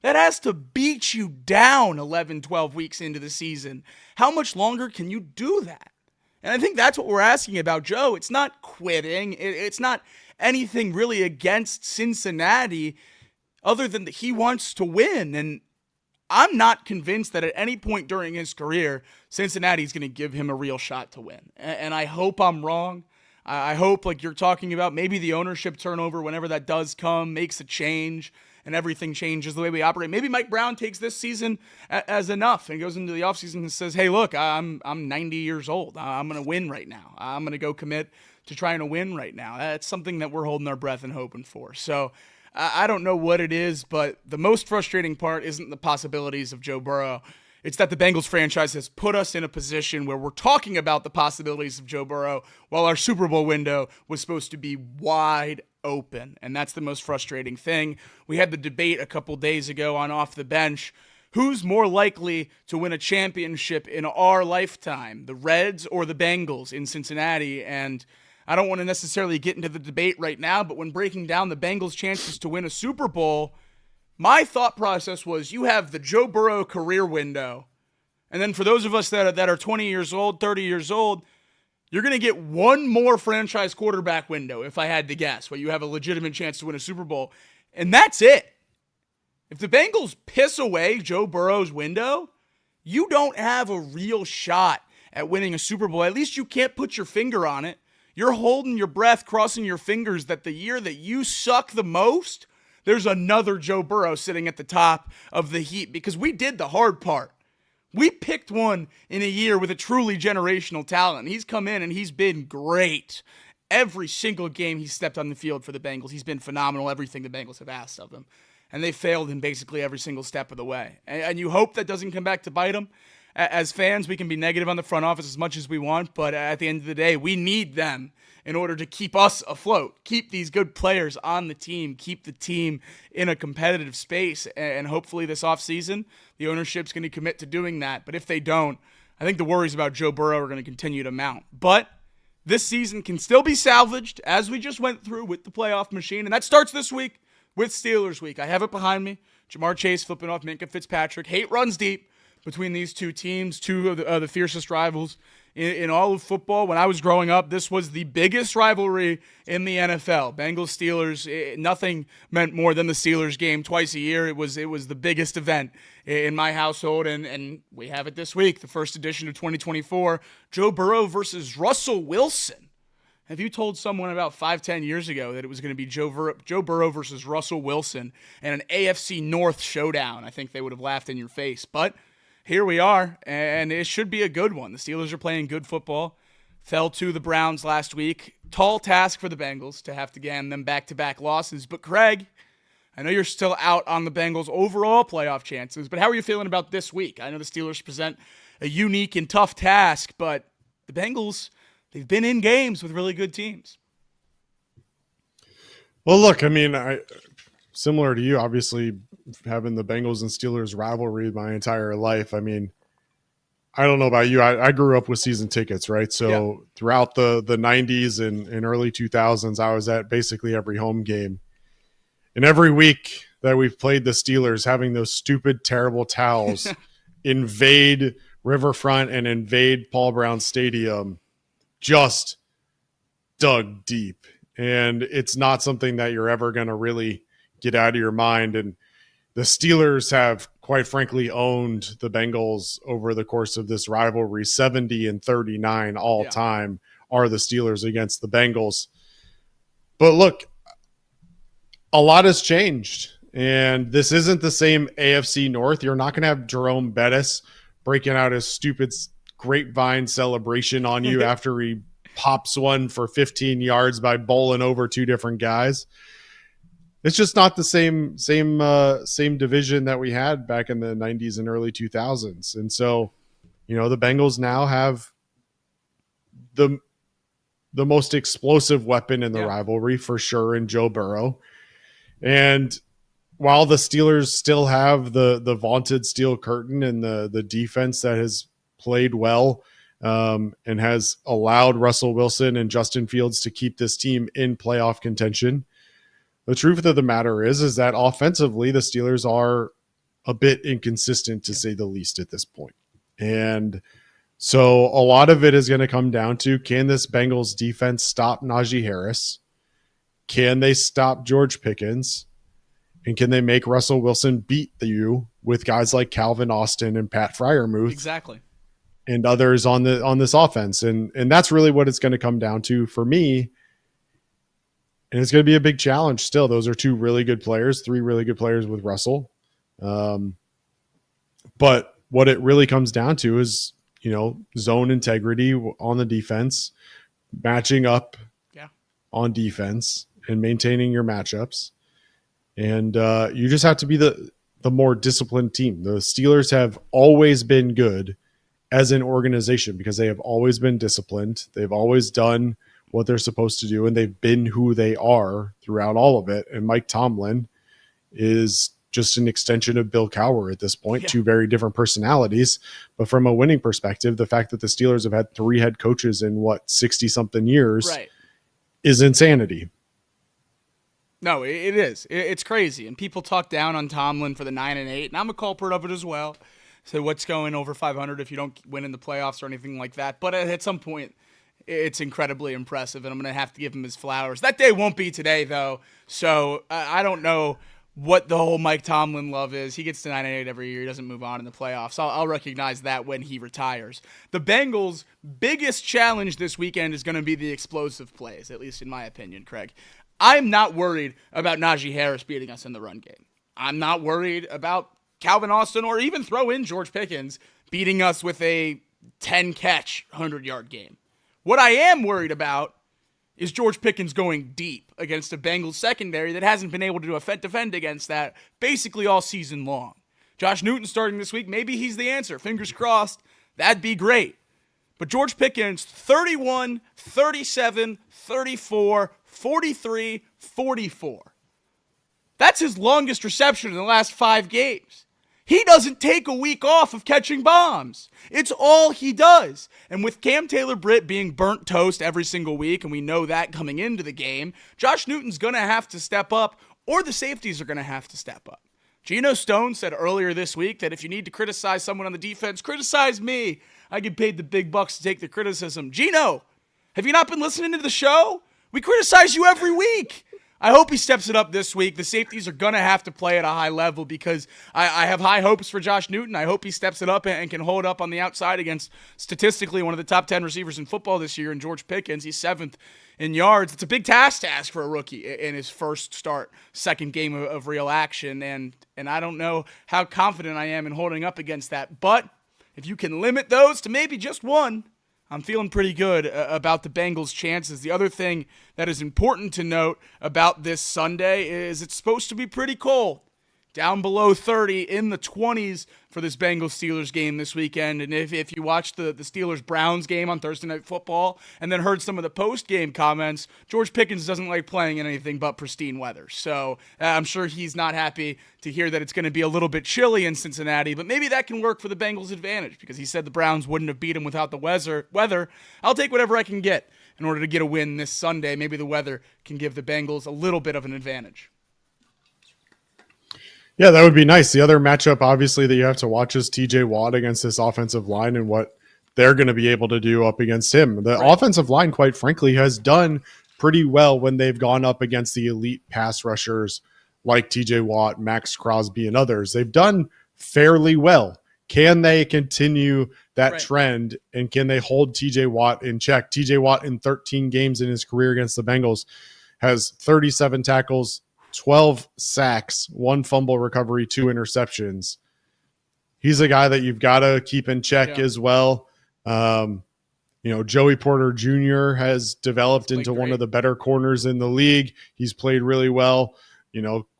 That has to beat you down 11, 12 weeks into the season. How much longer can you do that? And I think that's what we're asking about Joe. It's not quitting. It's not anything really against Cincinnati other than that he wants to win. And I'm not convinced that at any point during his career, Cincinnati's going to give him a real shot to win. And I hope I'm wrong. I hope, like you're talking about, maybe the ownership turnover, whenever that does come, makes a change and everything changes the way we operate. Maybe Mike Brown takes this season as enough and goes into the offseason and says, hey, look, I'm 90 years old. I'm going to win right now. I'm going to go commit to trying to win right now. That's something that we're holding our breath and hoping for. So I don't know what it is, but the most frustrating part isn't the possibilities of Joe Burrow. It's that the Bengals franchise has put us in a position where we're talking about the possibilities of Joe Burrow while our Super Bowl window was supposed to be wide open. And that's the most frustrating thing. We had the debate a couple days ago on Off the Bench. Who's more likely to win a championship in our lifetime, the Reds or the Bengals in Cincinnati? And I don't want to necessarily get into the debate right now, but when breaking down the Bengals' chances to win a Super Bowl, my thought process was you have the Joe Burrow career window, and then for those of us that are 20 years old, 30 years old, you're going to get one more franchise quarterback window, if I had to guess, where you have a legitimate chance to win a Super Bowl, and that's it. If the Bengals piss away Joe Burrow's window, you don't have a real shot at winning a Super Bowl. At least you can't put your finger on it. You're holding your breath, crossing your fingers that the year that you suck the most, there's another Joe Burrow sitting at the top of the heap, because we did the hard part. We picked one in a year with a truly generational talent. He's come in and he's been great. Every single game he stepped on the field for the Bengals, he's been phenomenal. Everything the Bengals have asked of him. And they failed in basically every single step of the way. And you hope that doesn't come back to bite them. As fans, we can be negative on the front office as much as we want, but at the end of the day, we need them in order to keep us afloat, keep these good players on the team, keep the team in a competitive space. And hopefully this offseason, the ownership's going to commit to doing that. But if they don't, I think the worries about Joe Burrow are going to continue to mount. But this season can still be salvaged, as we just went through with the playoff machine. And that starts this week with Steelers week. I have it behind me. Jamar Chase flipping off Minkah Fitzpatrick. Hate runs deep between these two teams, two of the fiercest rivals in all of football. When I was growing up, this was the biggest rivalry in the NFL. Bengals-Steelers, nothing meant more than the Steelers game twice a year. It was the biggest event in my household, and we have it this week, the first edition of 2024, Joe Burrow versus Russell Wilson. Have you told someone about 5-10 years ago that it was going to be Joe Burrow versus Russell Wilson and an AFC North showdown? I think they would have laughed in your face, but here we are, and it should be a good one. The Steelers are playing good football. Fell to the Browns last week. Tall task for the Bengals to have to gain them back-to-back losses. But Craig, I know you're still out on the Bengals' overall playoff chances, but how are you feeling about this week? I know the Steelers present a unique and tough task, but the Bengals, they've been in games with really good teams. Well, look, I mean, similar to you, obviously, having the Bengals and Steelers rivalry my entire life. I mean, I don't know about you. I grew up with season tickets, right? So throughout the 90s and early 2000s, I was at basically every home game. And every week that we've played the Steelers, having those stupid, terrible towels invade Riverfront and invade Paul Brown Stadium just dug deep. And it's not something that you're ever going to really get out of your mind. And the Steelers have, quite frankly, owned the Bengals over the course of this rivalry. 70-39 all time are the Steelers against the Bengals. But look, a lot has changed. And this isn't the same AFC North. You're not going to have Jerome Bettis breaking out his stupid grapevine celebration on you after he pops one for 15 yards by bowling over two different guys. It's just not the same division that we had back in the 90s and early 2000s. And so, the Bengals now have the most explosive weapon in the rivalry for sure in Joe Burrow. And while the Steelers still have the vaunted steel curtain and the defense that has played well and has allowed Russell Wilson and Justin Fields to keep this team in playoff contention, the truth of the matter is that offensively, the Steelers are a bit inconsistent, to say the least, at this point. And so a lot of it is going to come down to, can this Bengals defense stop Najee Harris? Can they stop George Pickens? And can they make Russell Wilson beat you with guys like Calvin Austin and Pat Freiermuth? Exactly. And others on this offense. And that's really what it's going to come down to for me. And it's going to be a big challenge still. Those are two really good players, three really good players with Russell. But what it really comes down to is, zone integrity on the defense, matching up on defense and maintaining your matchups. And you just have to be the more disciplined team. The Steelers have always been good as an organization because they have always been disciplined. They've always done what they're supposed to do, and they've been who they are throughout all of it. And Mike Tomlin is just an extension of Bill Cowher at this point, two very different personalities. But from a winning perspective, the fact that the Steelers have had three head coaches in 60-something years is insanity. No, it is. It's crazy. And people talk down on Tomlin for the 9-8, and I'm a culprit of it as well. So what's going over 500 if you don't win in the playoffs or anything like that? But at some point, it's incredibly impressive, and I'm going to have to give him his flowers. That day won't be today, though, so I don't know what the whole Mike Tomlin love is. He gets to 9-8 every year. He doesn't move on in the playoffs. I'll recognize that when he retires. The Bengals' biggest challenge this weekend is going to be the explosive plays, at least in my opinion, Craig. I'm not worried about Najee Harris beating us in the run game. I'm not worried about Calvin Austin or even throw in George Pickens beating us with a 10-catch, 100-yard game. What I am worried about is George Pickens going deep against a Bengals secondary that hasn't been able to defend against that basically all season long. Josh Newton starting this week, maybe he's the answer. Fingers crossed. That'd be great. But George Pickens, 31, 37, 34, 43, 44. That's his longest reception in the last 5 games. He doesn't take a week off of catching bombs. It's all he does. And with Cam Taylor-Britt being burnt toast every single week, and we know that coming into the game, Josh Newton's going to have to step up, or the safeties are going to have to step up. Geno Stone said earlier this week that if you need to criticize someone on the defense, criticize me. I get paid the big bucks to take the criticism. Geno, have you not been listening to the show? We criticize you every week. I hope he steps it up this week. The safeties are going to have to play at a high level because I have high hopes for Josh Newton. I hope he steps it up and can hold up on the outside against statistically one of the top 10 receivers in football this year in George Pickens. He's 7th in yards. It's a big task to ask for a rookie in his first start, second game of real action. And I don't know how confident I am in holding up against that. But if you can limit those to maybe just one, I'm feeling pretty good about the Bengals' chances. The other thing that is important to note about this Sunday is it's supposed to be pretty cold. Down below 30, in the 20s for this Bengals-Steelers game this weekend. And if you watched the Steelers-Browns game on Thursday Night Football and then heard some of the post-game comments, George Pickens doesn't like playing in anything but pristine weather. So I'm sure he's not happy to hear that it's going to be a little bit chilly in Cincinnati, but maybe that can work for the Bengals' advantage because he said the Browns wouldn't have beat him without the weather. I'll take whatever I can get in order to get a win this Sunday. Maybe the weather can give the Bengals a little bit of an advantage. Yeah, that would be nice. The other matchup, obviously, that you have to watch is TJ Watt against this offensive line and what they're going to be able to do up against him. The offensive line, quite frankly, has done pretty well when they've gone up against the elite pass rushers like TJ Watt, Max Crosby, and others. They've done fairly well. Can they continue that trend, and can they hold TJ Watt in check? TJ Watt in 13 games in his career against the Bengals has 37 tackles, 12 sacks, 1 fumble recovery, 2 interceptions. He's a guy that you've got to keep in check as well. Joey Porter Jr. has developed into one of the better corners in the league. He's played really well.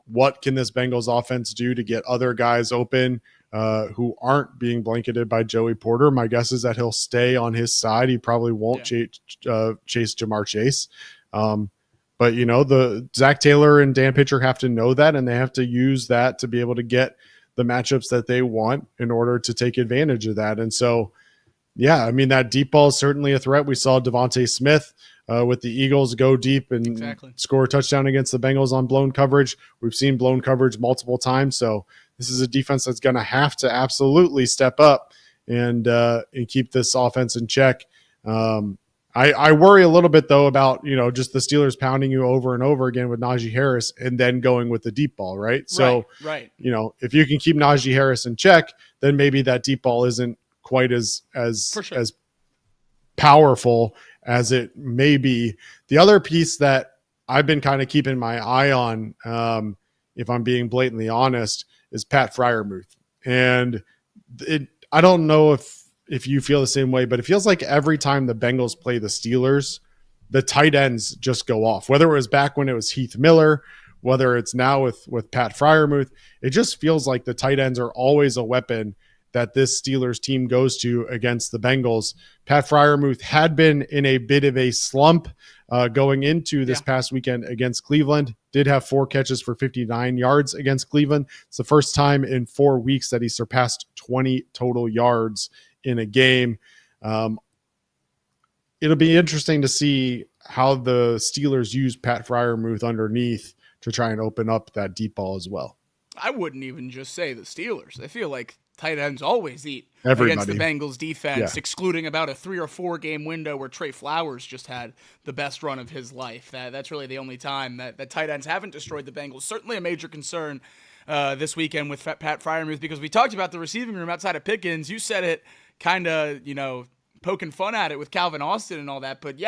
What can this Bengals offense do to get other guys open who aren't being blanketed by Joey Porter? My guess is that he'll stay on his side. He probably won't chase Jamar Chase. But, the Zach Taylor and Dan Pitcher have to know that, and they have to use that to be able to get the matchups that they want in order to take advantage of that. And so, that deep ball is certainly a threat. We saw Devontae Smith with the Eagles go deep and score a touchdown against the Bengals on blown coverage. We've seen blown coverage multiple times. So this is a defense that's going to have to absolutely step up and keep this offense in check. I worry a little bit, though, about, just the Steelers pounding you over and over again with Najee Harris and then going with the deep ball, right? So, if you can keep Najee Harris in check, then maybe that deep ball isn't quite as powerful as it may be. The other piece that I've been kind of keeping my eye on, if I'm being blatantly honest, is Pat Freiermuth. And I don't know if you feel the same way, but it feels like every time the Bengals play the Steelers, the tight ends just go off. Whether it was back when it was Heath Miller, whether it's now with Pat Freiermuth, it just feels like the tight ends are always a weapon that this Steelers team goes to against the Bengals. Pat Freiermuth had been in a bit of a slump going into this past weekend against Cleveland. Did have 4 catches for 59 yards against Cleveland. It's the first time in 4 weeks that he surpassed 20 total yards in a game. It'll be interesting to see how the Steelers use Pat Freiermuth underneath to try and open up that deep ball as well. I wouldn't even just say the Steelers. I feel like tight ends always eat everybody against the Bengals defense, excluding about a 3 or 4 game window where Trey Flowers just had the best run of his life. That's really the only time that tight ends haven't destroyed the Bengals. Certainly a major concern this weekend with Pat Freiermuth, because we talked about the receiving room outside of Pickens. You said it kind of, poking fun at it with Calvin Austin and all that. But,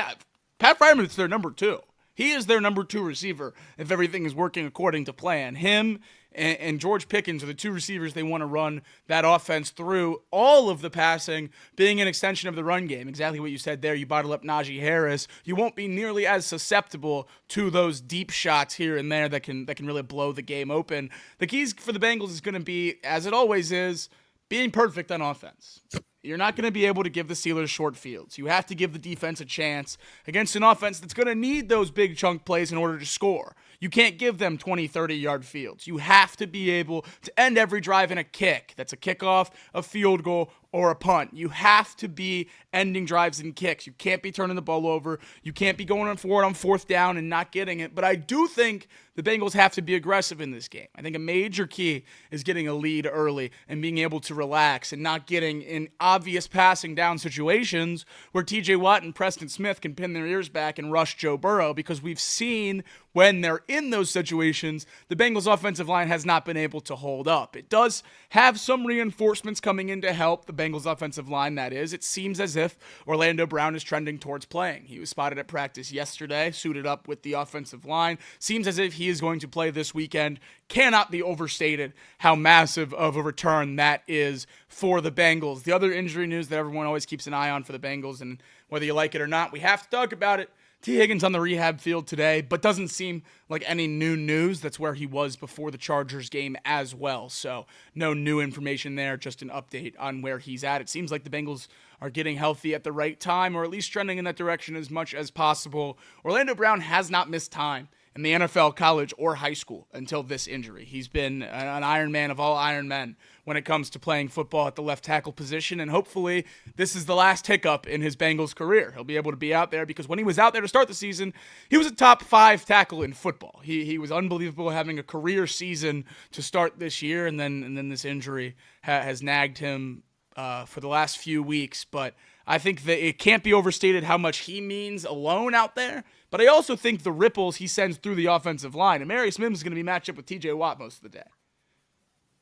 Pat Freiermuth's their number 2. He is their number 2 receiver if everything is working according to plan. Him and George Pickens are the 2 receivers they want to run that offense through. All of the passing being an extension of the run game. Exactly what you said there. You bottle up Najee Harris. You won't be nearly as susceptible to those deep shots here and there that can really blow the game open. The keys for the Bengals is going to be, as it always is, being perfect on offense. You're not going to be able to give the Steelers short fields. You have to give the defense a chance against an offense that's going to need those big chunk plays in order to score. You can't give them 20, 30-yard fields. You have to be able to end every drive in a kick. That's a kickoff, a field goal, or a punt. You have to be ending drives in kicks. You can't be turning the ball over. You can't be going forward on 4th down and not getting it. But I do think the Bengals have to be aggressive in this game. I think a major key is getting a lead early and being able to relax and not getting in obvious passing down situations where TJ Watt and Preston Smith can pin their ears back and rush Joe Burrow, because we've seen when they're in those situations, the Bengals offensive line has not been able to hold up. It does have some reinforcements coming in to help the Bengals offensive line, that is. It seems as if Orlando Brown is trending towards playing. He was spotted at practice yesterday, suited up with the offensive line. Seems as if he is going to play this weekend. Cannot be overstated how massive of a return that is for the Bengals. The other injury news that everyone always keeps an eye on for the Bengals, and whether you like it or not, we have to talk about it. T. Higgins on the rehab field today, but doesn't seem like any new news. That's where he was before the Chargers game as well. So no new information there, just an update on where he's at. It seems like the Bengals are getting healthy at the right time, or at least trending in that direction as much as possible. Orlando Brown has not missed time in the NFL, college, or high school until this injury. He's been an Iron Man of all Iron Men when it comes to playing football at the left tackle position, and hopefully this is the last hiccup in his Bengals career. He'll be able to be out there, because when he was out there to start the season, he was a top 5 tackle in football. He was unbelievable, having a career season to start this year, and then this injury has nagged him for the last few weeks. But I think that it can't be overstated how much he means alone out there. But I also think the ripples he sends through the offensive line. Amarius Mims is going to be matched up with TJ Watt most of the day.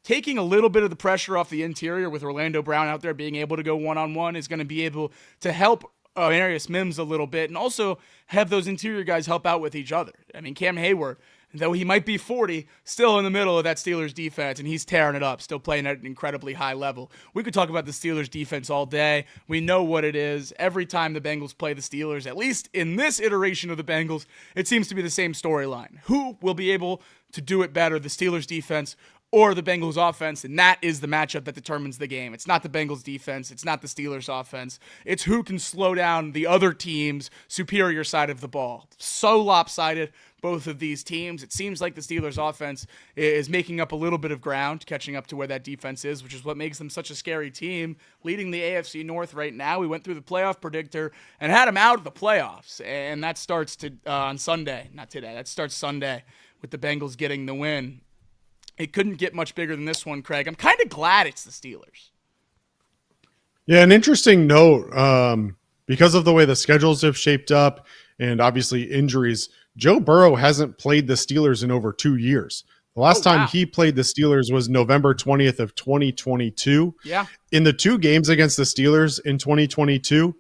Taking a little bit of the pressure off the interior with Orlando Brown out there being able to go one-on-one is going to be able to help Amarius Mims a little bit, and also have those interior guys help out with each other. I mean, Cam Hayward, though he might be 40, still in the middle of that Steelers defense, and he's tearing it up, still playing at an incredibly high level. We could talk about the Steelers defense all day. We know what it is. Every time the Bengals play the Steelers, at least in this iteration of the Bengals, it seems to be the same storyline. Who will be able to do it better, the Steelers defense or the Bengals offense? And that is the matchup that determines the game. It's not the Bengals defense. It's not the Steelers offense. It's who can slow down the other team's superior side of the ball. So lopsided, both of these teams. It seems like the Steelers offense is making up a little bit of ground, catching up to where that defense is, which is what makes them such a scary team, leading the AFC North right now. We went through the playoff predictor and had them out of the playoffs, and that starts on Sunday. Not today. That starts Sunday with the Bengals getting the win. It couldn't get much bigger than this one, Craig. I'm kind of glad it's the Steelers. Yeah, an interesting note, because of the way the schedules have shaped up and obviously injuries, Joe Burrow hasn't played the Steelers in over 2 years. The last time he played the Steelers was November 20th of 2022. Yeah. In the 2 games against the Steelers in 2022,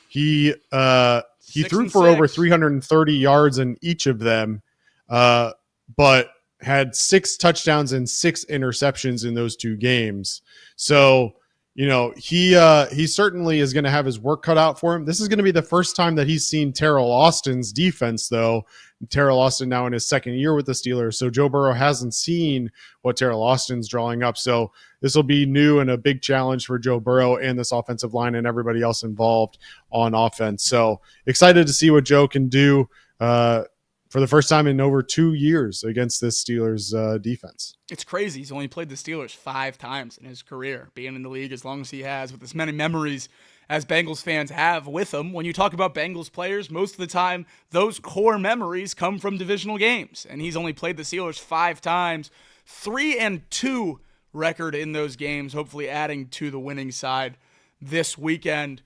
he threw for over 330 yards in each of them, but had 6 touchdowns and 6 interceptions in those 2 games. So, you know, he certainly is going to have his work cut out for him. This is going to be the first time that he's seen Terrell Austin's defense, though. Terrell Austin now in his 2nd year with the Steelers. So Joe Burrow hasn't seen what Terrell Austin's drawing up. So this will be new and a big challenge for Joe Burrow and this offensive line and everybody else involved on offense. So excited to see what Joe can do for the first time in over 2 years against this Steelers defense. It's crazy. He's only played the Steelers 5 times in his career, being in the league as long as he has, with as many memories as Bengals fans have with him. When you talk about Bengals players, most of the time, those core memories come from divisional games. And he's only played the Steelers 5 times, 3-2 record in those games, hopefully adding to the winning side this weekend.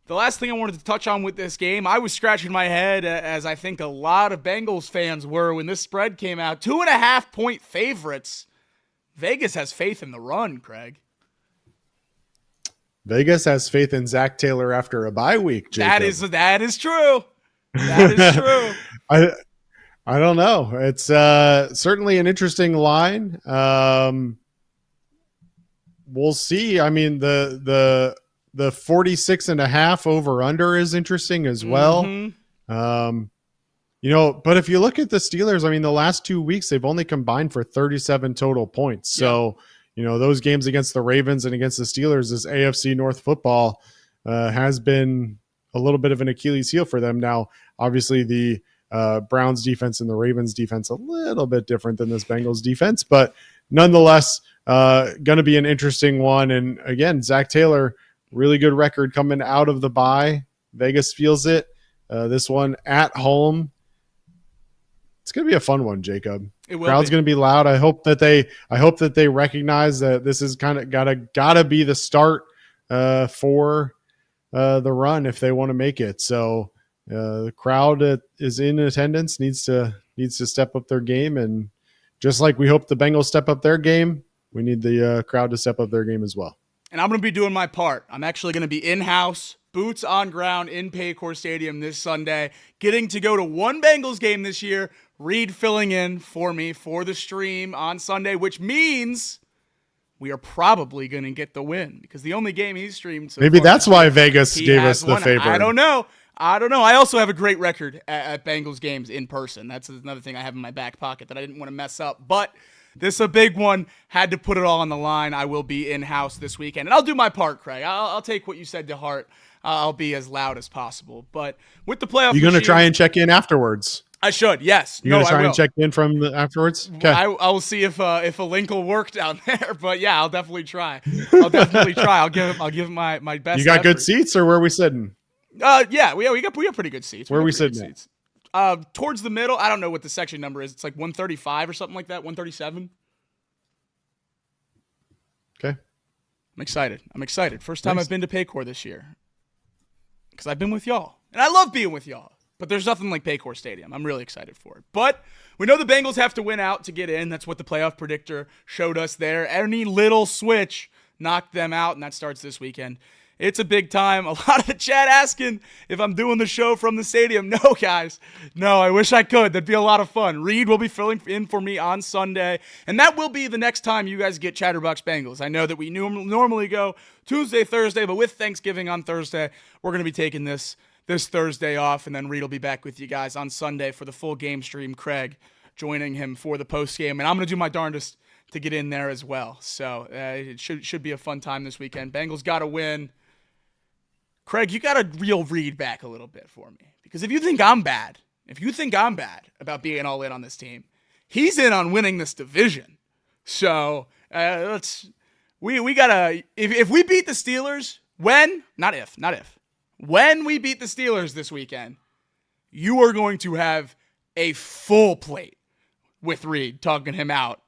The last thing I wanted to touch on with this game, I was scratching my head, as I think a lot of Bengals fans were when this spread came out. 2.5-point favorites. Vegas has faith in the run, Craig. Vegas has faith in Zach Taylor after a bye week, Jacob. That is true. That is true. I don't know. It's certainly an interesting line. We'll see. I mean, the 46.5 over under is interesting as well. Mm-hmm. But if you look at the Steelers, I mean, the last 2 weeks, they've only combined for 37 total points. So, those games against the Ravens and against the Steelers, this AFC North football has been a little bit of an Achilles heel for them. Now, obviously the Browns defense and the Ravens defense, a little bit different than this Bengals defense, but nonetheless, going to be an interesting one. And again, Zach Taylor, really good record coming out of the bye. Vegas feels it. This one at home. It's going to be a fun one, Jacob. Crowd's going to be loud. I hope that they recognize that this is kind of gotta be the start for the run if they want to make it. So the crowd that is in attendance needs to step up their game, and just like we hope the Bengals step up their game, we need the crowd to step up their game as well. And I'm going to be doing my part. I'm actually going to be in-house, boots on ground in Paycor Stadium this Sunday, getting to go to one Bengals game this year. Reed filling in for me for the stream on Sunday, which means we are probably going to get the win because the only game he's streamed so maybe far, that's why Vegas gave us the favor. I don't know. I also have a great record at Bengals games in person. That's another thing I have in my back pocket that I didn't want to mess up. But this is a big one. Had to put it all on the line. I will be in-house this weekend. And I'll do my part, Craig. I'll take what you said to heart. I'll be as loud as possible. But with the playoff, you're going to try and check in afterwards. I should, yes. You're going to try and check in from afterwards? Okay. I will see if a link will work down there. But yeah, I'll definitely try. I'll give my best. You got effort. Good seats, or where are we sitting? Yeah, we got pretty good seats. Where are we sitting at? Towards the middle. I don't know what the section number is. It's like 135 or something like that. 137. Okay. I'm excited. First time Nice. I've been to Paycor this year. Because I've been with y'all. And I love being with y'all. But there's nothing like Paycor Stadium. I'm really excited for it. But we know the Bengals have to win out to get in. That's what the playoff predictor showed us there. Any little switch knocked them out, and that starts this weekend. It's a big time. A lot of the chat asking if I'm doing the show from the stadium. No, guys. No, I wish I could. That'd be a lot of fun. Reed will be filling in for me on Sunday, and that will be the next time you guys get Chatterbox Bengals. I know that we normally go Tuesday, Thursday, but with Thanksgiving on Thursday, we're going to be taking this Thursday off, and then Reed will be back with you guys on Sunday for the full game stream. Craig joining him for the post game, and I'm going to do my darndest to get in there as well. So it should be a fun time this weekend. Bengals got to win. Craig, you got to reel Reed back a little bit for me, because if you think I'm bad about being all in on this team, he's in on winning this division. So we gotta if we beat the Steelers, when we beat the Steelers this weekend, you are going to have a full plate with Reed talking him out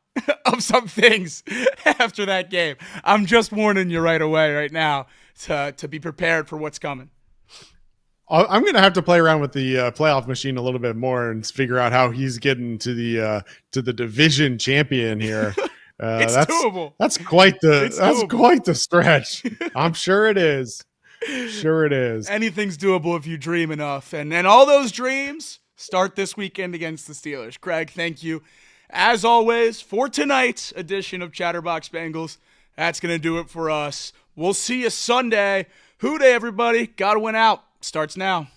of some things after that game. I'm just warning you right away right now to be prepared for what's coming. I'm going to have to play around with the playoff machine a little bit more and figure out how he's getting to the division champion here. It's doable. That's quite the stretch. I'm sure it is. Sure it is. Anything's doable if you dream enough. And all those dreams start this weekend against the Steelers. Craig, thank you, as always, for tonight's edition of Chatterbox Bengals. That's going to do it for us. We'll see you Sunday. Hoo day, everybody. Gotta win out. Starts now.